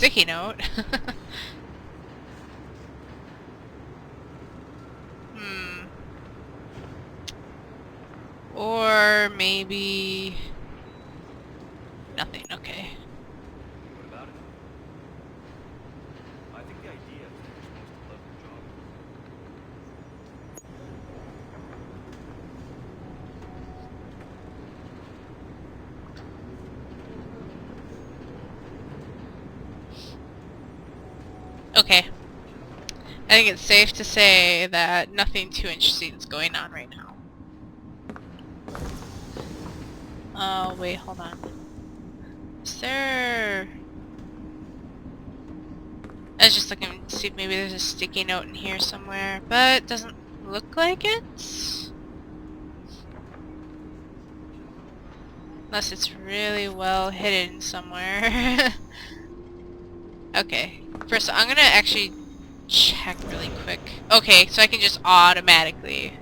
sticky note. Or maybe nothing. Okay. What about it? I think the idea is that you're supposed to love your job. Okay. I think it's safe to say that nothing too interesting is going on right now. Oh, wait, hold on. Is there... I was just looking to see if maybe there's a sticky note in here somewhere, but it doesn't look like it. Unless it's really well hidden somewhere. Okay. First, I'm gonna actually check really quick. Okay, so I can just automatically...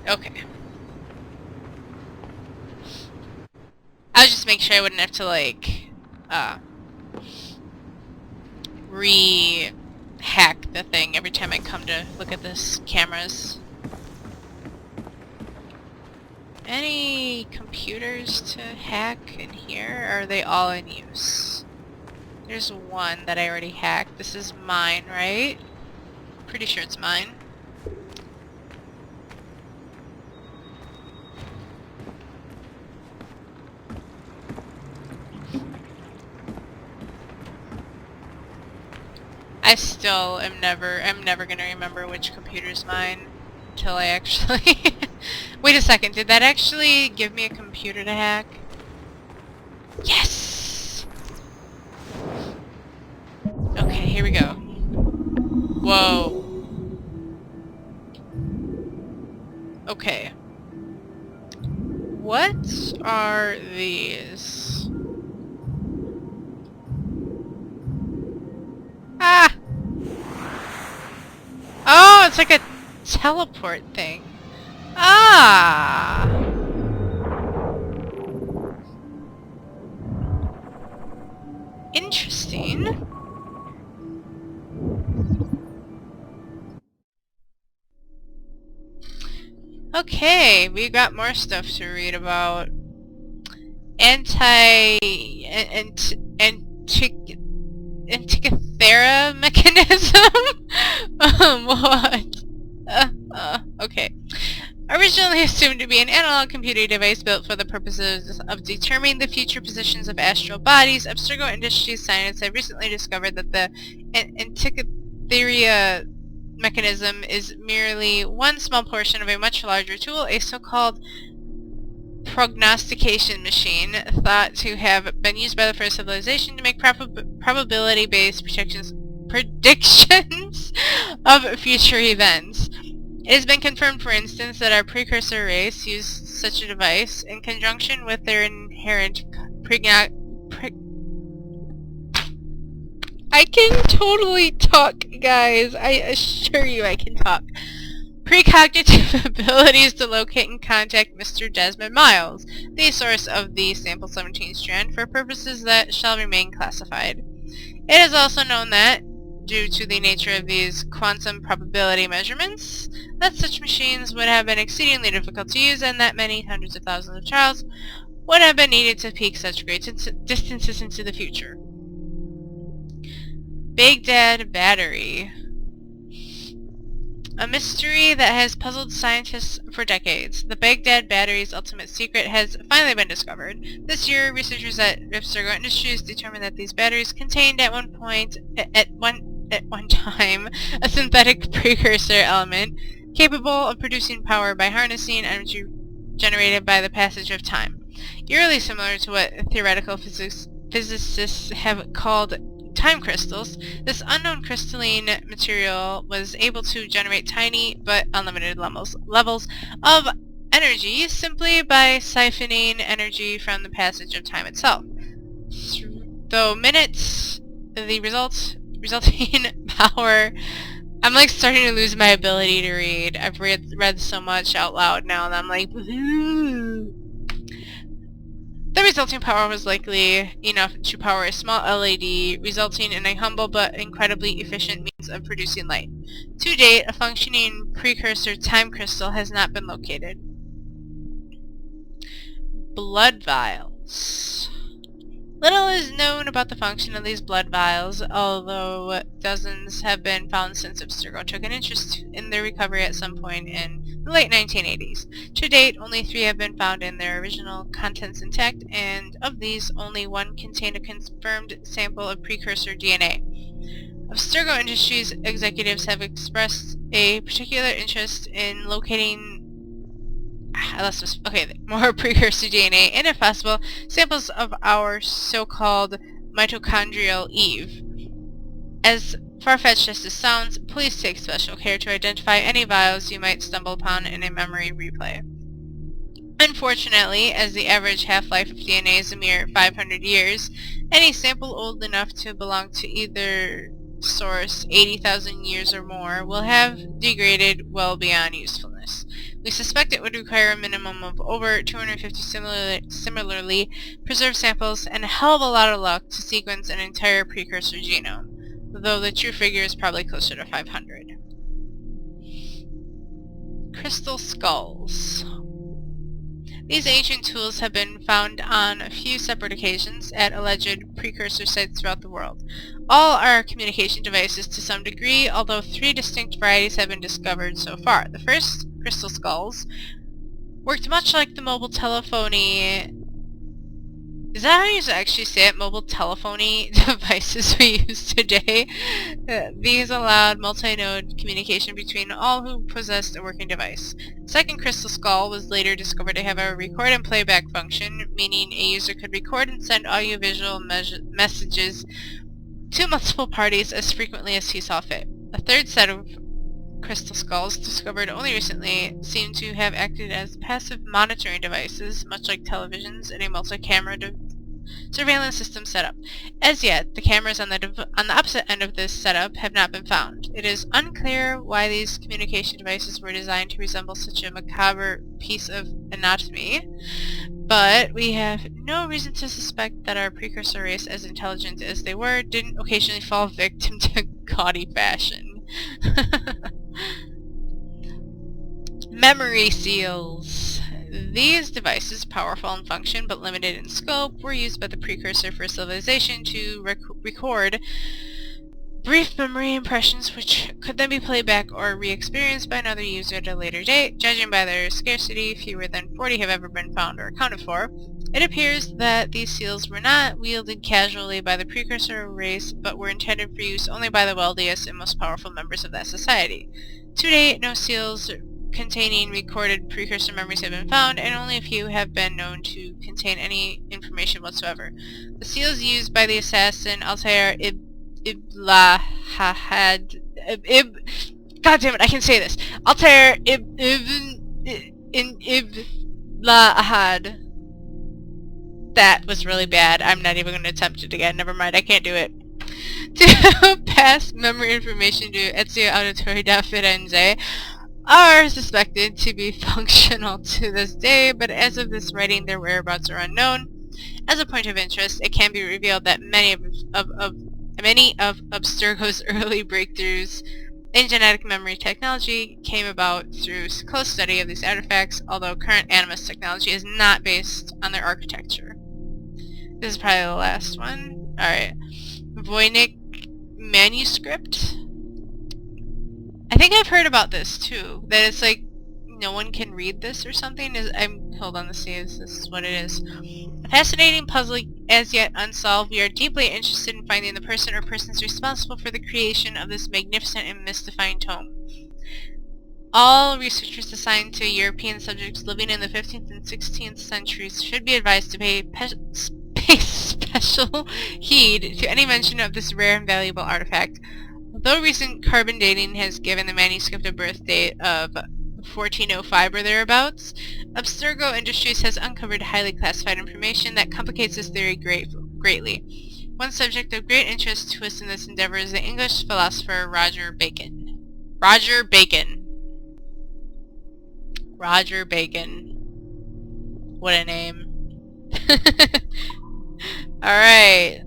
Okay. I was just making sure I wouldn't have to, like, re-hack the thing every time I come to look at this cameras. Any computers to hack in here? Or are they all in use? There's one that I already hacked. This is mine, right? Pretty sure it's mine. I'm never gonna remember which computer's mine until I actually... Wait a second, did that actually give me a computer to hack? Yes! Okay, here we go. Whoa. Okay. What are these? Ah! Oh, it's like a teleport thing. Ah! Interesting. Okay, we got more stuff to read about. Antikythera mechanism? What? Okay. Originally assumed to be an analog computing device built for the purposes of determining the future positions of astral bodies, Abstergo Industries scientists have recently discovered that the Antikythera mechanism is merely one small portion of a much larger tool, a so-called prognostication machine thought to have been used by the first civilization to make probability-based predictions of future events. It has been confirmed, for instance, that our precursor race used such a device in conjunction with their inherent I can totally talk, guys. I assure you I can talk. Precognitive abilities to locate and contact Mr. Desmond Miles, the source of the Sample 17 strand, for purposes that shall remain classified. It is also known that, due to the nature of these quantum probability measurements, that such machines would have been exceedingly difficult to use and that many hundreds of thousands of trials would have been needed to peak such great distances into the future. Baghdad Battery. A mystery that has puzzled scientists for decades. The Baghdad Battery's ultimate secret has finally been discovered. This year, researchers at Abstergo Industries determined that these batteries contained at one time a synthetic precursor element capable of producing power by harnessing energy generated by the passage of time. Eerily similar to what theoretical physicists have called time crystals, this unknown crystalline material was able to generate tiny but unlimited levels of energy simply by siphoning energy from the passage of time itself. Though minutes, the resulting power... I'm like starting to lose my ability to read. I've read so much out loud now and I'm like... The resulting power was likely enough to power a small LED, resulting in a humble but incredibly efficient means of producing light. To date, a functioning precursor time crystal has not been located. Blood vials. Little is known about the function of these blood vials, although dozens have been found since Abstergo took an interest in their recovery at some point in the late 1980s. To date, only 3 have been found in their original contents intact, and of these, only 1 contained a confirmed sample of precursor DNA. Abstergo Industries executives have expressed a particular interest in locating more precursor DNA, and if possible, samples of our so-called mitochondrial Eve. As far-fetched as this sounds, please take special care to identify any vials you might stumble upon in a memory replay. Unfortunately, as the average half-life of DNA is a mere 500 years, any sample old enough to belong to either source 80,000 years or more will have degraded well beyond usefulness. We suspect it would require a minimum of over 250 similarly preserved samples and a hell of a lot of luck to sequence an entire precursor genome, though the true figure is probably closer to 500. Crystal skulls. These ancient tools have been found on a few separate occasions at alleged precursor sites throughout the world. All are communication devices to some degree, although 3 distinct varieties have been discovered so far. The first, crystal skulls, worked much like the mobile telephony... Is that how you actually say it? Mobile telephony devices we use today? These allowed multi-node communication between all who possessed a working device. Second crystal skull was later discovered to have a record and playback function, meaning a user could record and send audiovisual messages to multiple parties as frequently as he saw fit. A third set of crystal skulls, discovered only recently, seem to have acted as passive monitoring devices, much like televisions in a multi-camera surveillance system setup. As yet, the cameras on the opposite end of this setup have not been found. It is unclear why these communication devices were designed to resemble such a macabre piece of anatomy, but we have no reason to suspect that our precursor race, as intelligent as they were, didn't occasionally fall victim to gaudy fashion. Memory seals. These devices, powerful in function but limited in scope, were used by the precursor for civilization to record brief memory impressions which could then be played back or re-experienced by another user at a later date. Judging by their scarcity, fewer than 40 have ever been found or accounted for. It appears that these seals were not wielded casually by the precursor race, but were intended for use only by the wealthiest and most powerful members of that society. To date, no seals containing recorded precursor memories have been found, and only a few have been known to contain any information whatsoever. The seals used by the assassin Altair God damn it, I can say this. Altair Ibn That was really bad. I'm not even going to attempt it again. Never mind, I can't do it. To pass memory information to Ezio Auditore da Firenze are suspected to be functional to this day, but as of this writing, their whereabouts are unknown. As a point of interest, it can be revealed that many of Abstergo's early breakthroughs in genetic memory technology came about through close study of these artifacts, although current Animus technology is not based on their architecture. This is probably the last one. Alright. Voynich manuscript? I think I've heard about this too. That it's like no one can read this or something. Hold on, let's see if this is what it is. A fascinating puzzle as yet unsolved. We are deeply interested in finding the person or persons responsible for the creation of this magnificent and mystifying tome. All researchers assigned to European subjects living in the 15th and 16th centuries should be advised to pay special heed to any mention of this rare and valuable artifact. Although recent carbon dating has given the manuscript a birth date of 1405 or thereabouts, Abstergo Industries has uncovered highly classified information that complicates this theory greatly. One subject of great interest to us in this endeavor is the English philosopher Roger Bacon. Roger Bacon. Roger Bacon. What a name. Alright.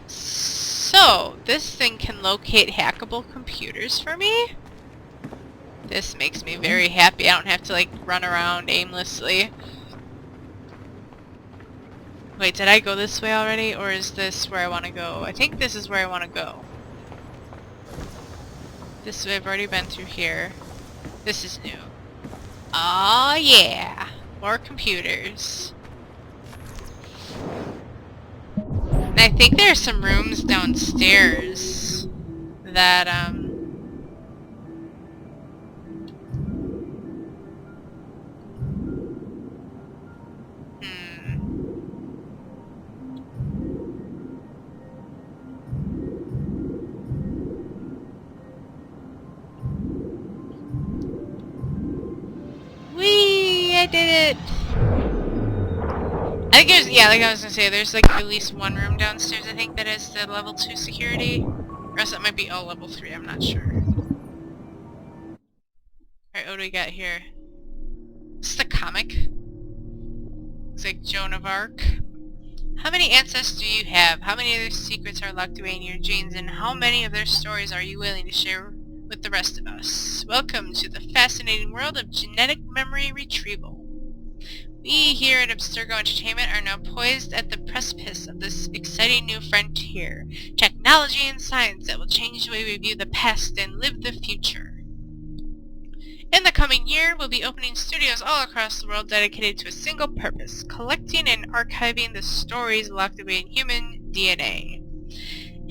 So, this thing can locate hackable computers for me? This makes me very happy. I don't have to, like, run around aimlessly. Wait, did I go this way already? Or is this where I want to go? I think this is where I want to go. This way, I've already been through here. This is new. Oh yeah! More computers. And I think there are some rooms downstairs that, Whee! I did it! I think there's, yeah, like I was gonna say, there's like at least one room downstairs, I think, that is the level 2 security. Or else it might be all level 3, I'm not sure. Alright, what do we got here? This is the comic. Looks like Joan of Arc. How many ancestors do you have? How many of their secrets are locked away in your genes? And how many of their stories are you willing to share with the rest of us? Welcome to the fascinating world of genetic memory retrieval. We here at Abstergo Entertainment are now poised at the precipice of this exciting new frontier. Technology and science that will change the way we view the past and live the future. In the coming year, we'll be opening studios all across the world dedicated to a single purpose, collecting and archiving the stories locked away in human DNA.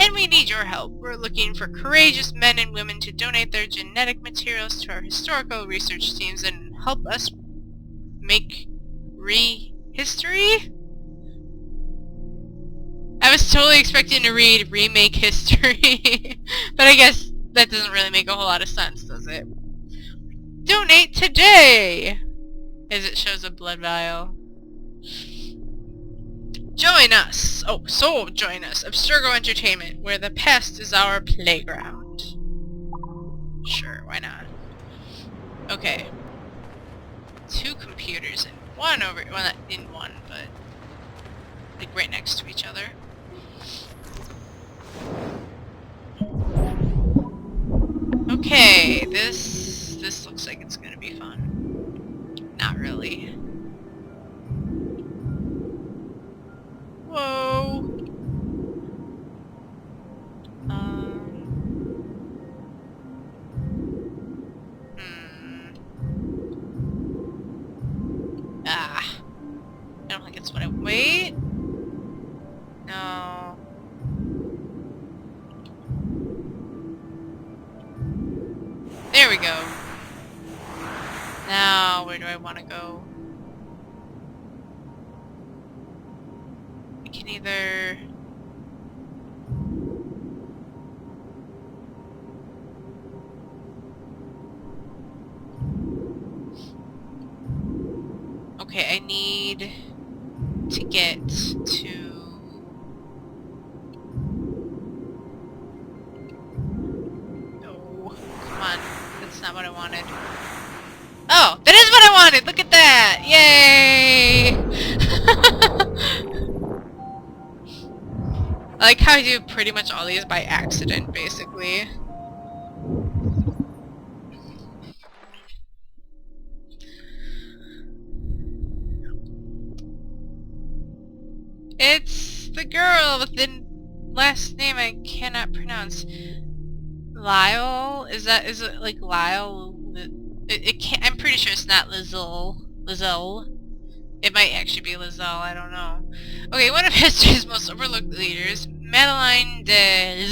And we need your help. We're looking for courageous men and women to donate their genetic materials to our historical research teams and help us make history? I was totally expecting to read remake history, but I guess that doesn't really make a whole lot of sense, does it? Donate today! As it shows a blood vial. Join us! Oh, so join us, Abstergo Entertainment, where the past is our playground. Sure, why not? Okay. 2 computers and one over, well, not in one, but like right next to each other. Okay, this looks like it's gonna be fun. Not really. Whoa. Ah. I don't think it's what I... Wait? No. There we go. Now, where do I want to go? I can either... Okay, I need to get to... Oh, come on. That's not what I wanted. Oh, that is what I wanted! Look at that! Yay! I like how I do pretty much all these by accident, basically. It's the girl with the last name I cannot pronounce. Lyle? Is it like Lyle? It can't, I'm pretty sure it's not Lizelle. Lizelle. It might actually be Lizelle, I don't know. Okay, one of history's most overlooked leaders, Madeline de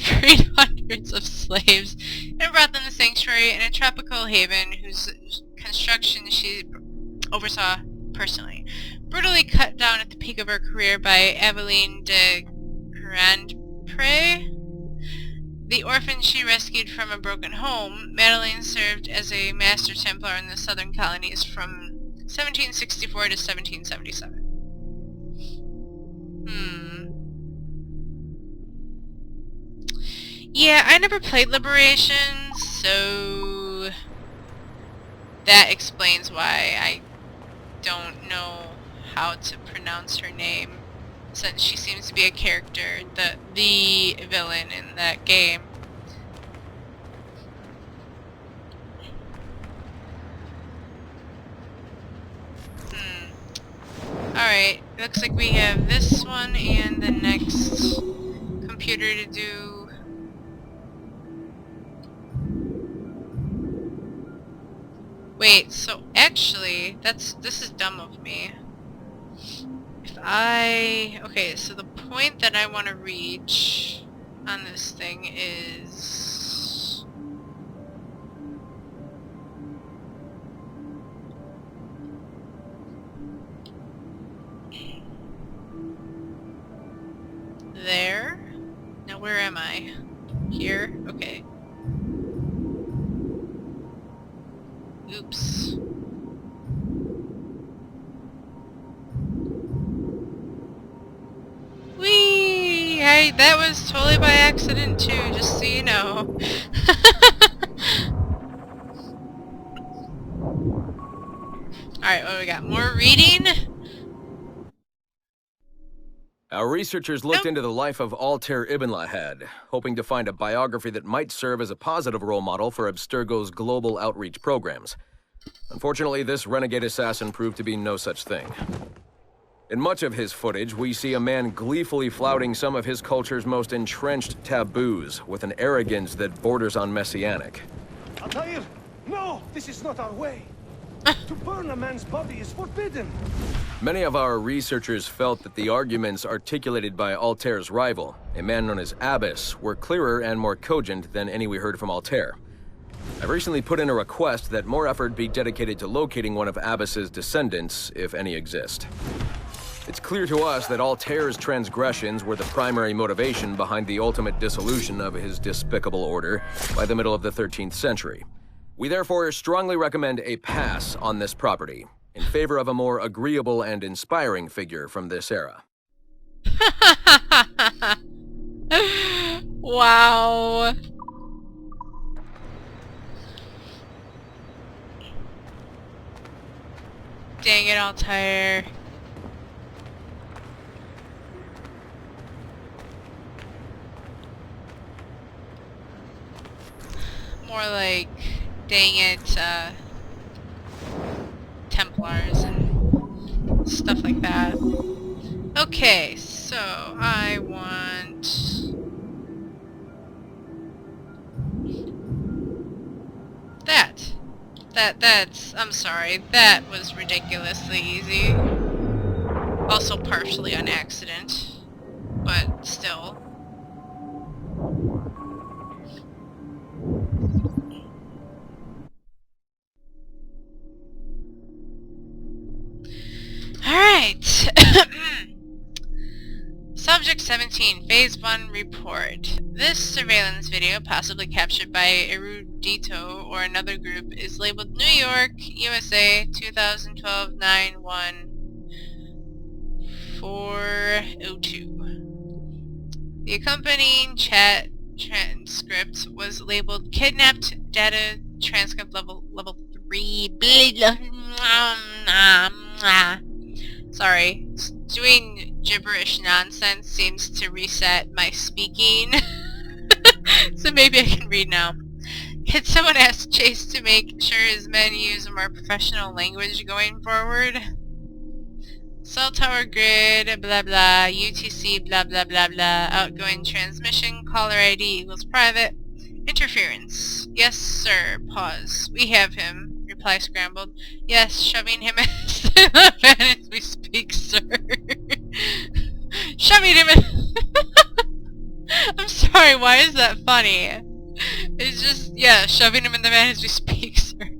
freed hundreds of slaves and brought them to sanctuary in a tropical haven whose construction she oversaw personally. Brutally cut down at the peak of her career by Aveline de Grandpré, the orphan she rescued from a broken home, Madeline served as a Master Templar in the southern colonies from 1764 to 1777. Yeah, I never played Liberation, so... that explains why I don't know how to pronounce her name, since she seems to be a character, the villain in that game. Alright, looks like we have this one and the next computer to do. Wait, so actually, this is dumb of me. Okay, so the point that I want to reach on this thing is... there? Now where am I? Here? Okay. Oops. Whee! That was totally by accident too, just so you know. Alright, what do we got? More reading? Our researchers looked into the life of Altair Ibn Lahad, hoping to find a biography that might serve as a positive role model for Abstergo's global outreach programs. Unfortunately, this renegade assassin proved to be no such thing. In much of his footage, we see a man gleefully flouting some of his culture's most entrenched taboos with an arrogance that borders on messianic. Altair, no! This is not our way! To burn a man's body is forbidden! Many of our researchers felt that the arguments articulated by Altair's rival, a man known as Abbas, were clearer and more cogent than any we heard from Altair. I've recently put in a request that more effort be dedicated to locating one of Abbas's descendants, if any exist. It's clear to us that Altair's transgressions were the primary motivation behind the ultimate dissolution of his despicable order by the middle of the 13th century. We therefore strongly recommend a pass on this property, in favor of a more agreeable and inspiring figure from this era. Wow. Dang it, Altair. More like, dang it, Templars and stuff like that. Okay, so I want... That's... I'm sorry, that was ridiculously easy. Also partially on accident, but still. Alright. Subject 17, Phase 1 Report. This surveillance video, possibly captured by Erudito or another group, is labeled New York, USA, 2012-9-1-402. The accompanying chat transcript was labeled Kidnapped Data Transcript Level 3. Sorry, doing gibberish nonsense seems to reset my speaking. So maybe I can read now. Can someone ask Chase to make sure his men use a more professional language going forward? Cell tower grid, blah blah, UTC, blah blah blah blah, outgoing transmission, caller ID equals private, interference. Yes sir, pause. We have him. Reply scrambled. Yes, shoving him as we speak, sir. Shoving him in... I'm sorry, why is that funny? It's just, yeah, shoving him in the van as we speak, sir.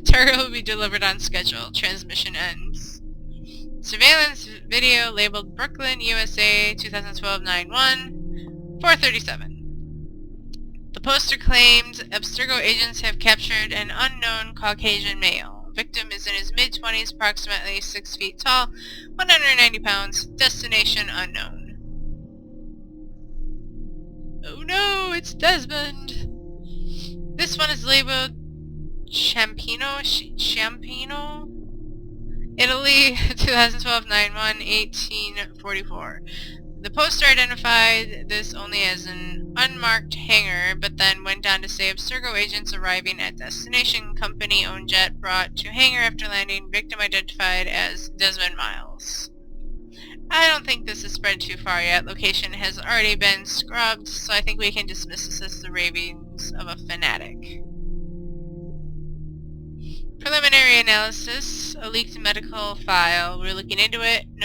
Target will be delivered on schedule. Transmission ends. Surveillance video labeled Brooklyn, USA, 2012-9-1, 437. The poster claimed Abstergo agents have captured an unknown Caucasian male. Victim is in his mid-20s, approximately 6 feet tall, 190 pounds, destination unknown. Oh no, it's Desmond! This one is labeled Ciampino, Italy, 2012 9/1/1844. The poster identified this only as an unmarked hangar, but then went on to say Abstergo agents arriving at destination, company-owned jet brought to hangar after landing, victim identified as Desmond Miles. I don't think this has spread too far yet. Location has already been scrubbed, so I think we can dismiss this as the ravings of a fanatic. Preliminary analysis, a leaked medical file. We're looking into it. No